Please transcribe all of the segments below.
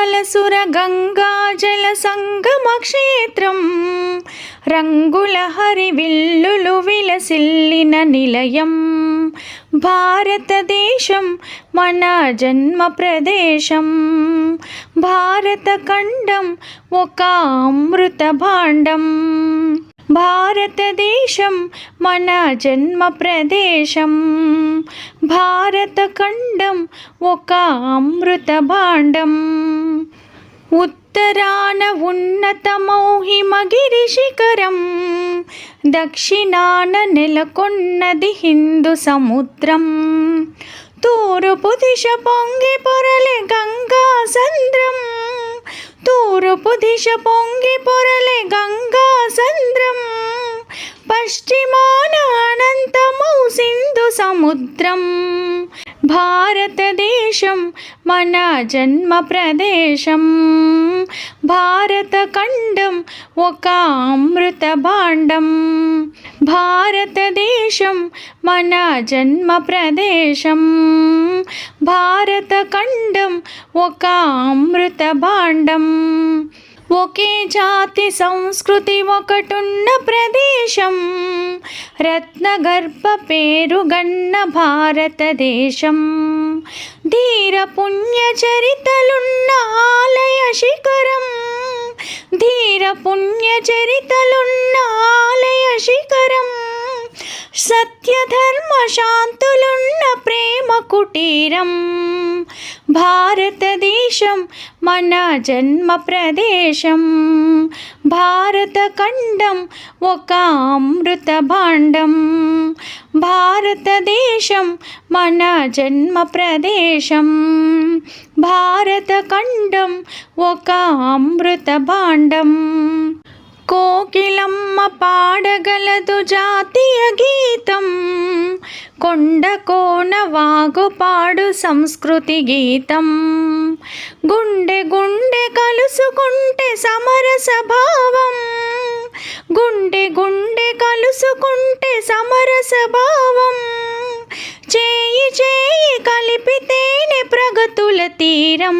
నిర్మలసుర గంగాజల సంగమ క్షేత్రం, రంగుల హరివిల్లులు విలసిల్లిన నిలయం. భారతదేశం మన జన్మ ప్రదేశం, భారత ఖండం ఒక అమృత భాండం. భారతదేశం మన జన్మ ప్రదేశం, భారత ఖండం ఒక అమృత భాండం. ఉత్తరాన ఉన్నతమౌ హిమగిరి శిఖరం, దక్షిణాన నెలకొన్నది హిందూ సముద్రం. తూర్పు దిశ పొంగి పొరలే గంగా సంద్రం, తూర్పు దిశ పొంగి పొరలే గంగా సంద్రం. పశ్చిమాన అనంతమౌ సింధు సముద్రం. భారతదేశం మన జన్మ ప్రదేశం, భారత ఖండం ఒక అమృత భాండం. భారతదేశం మన జన్మ ప్రదేశం, భారత ఖండం ఒక అమృత భాండం. ఒకే జాతి సంస్కృతి ఒకటున్న ప్రదేశం, రత్నగర్భ పేరుగన్న భారతదేశం. ధీర పుణ్య చరితలున్న ఆలయ శిఖరం, ధీర పుణ్య చరితలున్న ఆలయ శిఖరం. సత్యధర్మ శాంతులున్న ప్రేమ కుటీరం. భారతదేశం మన జన్మ ప్రదేశం, భారత ఖండం ఒక అమృత భాండం. భారతదేశం మన జన్మ ప్రదేశం, భారత ఖండం ఒక అమృత భాండం. కోకిలమ్మ పాడగలదు జాతీయ గీతం, కొండ కోన వాగు పాడు సంస్కృతి గీతం. గుండె గుండె కలుసుకుంటే సమరస భావం, గుండె గుండె కలుసుకుంటే సమరస భావం. చేయి చేయి కలిపితేనే ప్రగతుల తీరం.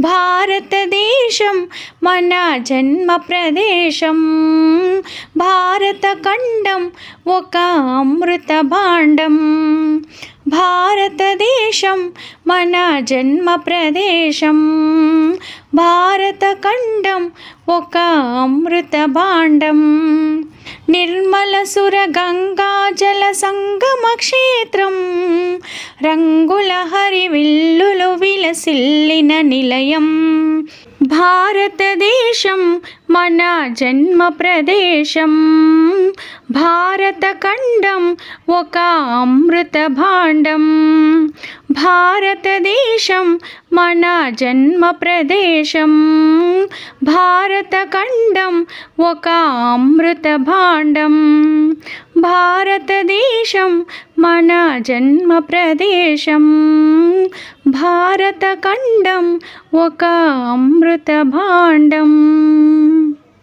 భారతదేశం మన జన్మ ప్రదేశం, భారత ఖండం ఒక అమృత భాండం. భారతదేశం మన జన్మ ప్రదేశం, భారత ఖండం ఒక అమృత భాండం. నిర్మలసుర గంగాజల సంగమ క్షేత్రం, రంగుల హరివిల్లులు విలసిల్లిన నిలయం. భారతదేశం మన జన్మ ప్రదేశం, భారత ఖండం ఒక అమృత భాండం. భారతదేశం మన జన్మ ప్రదేశం, భారత ఖండం ఒక అమృత భాండం. భారతదేశం మన జన్మ ప్రదేశం, భారత ఖండం ఒక అమృత భాండం.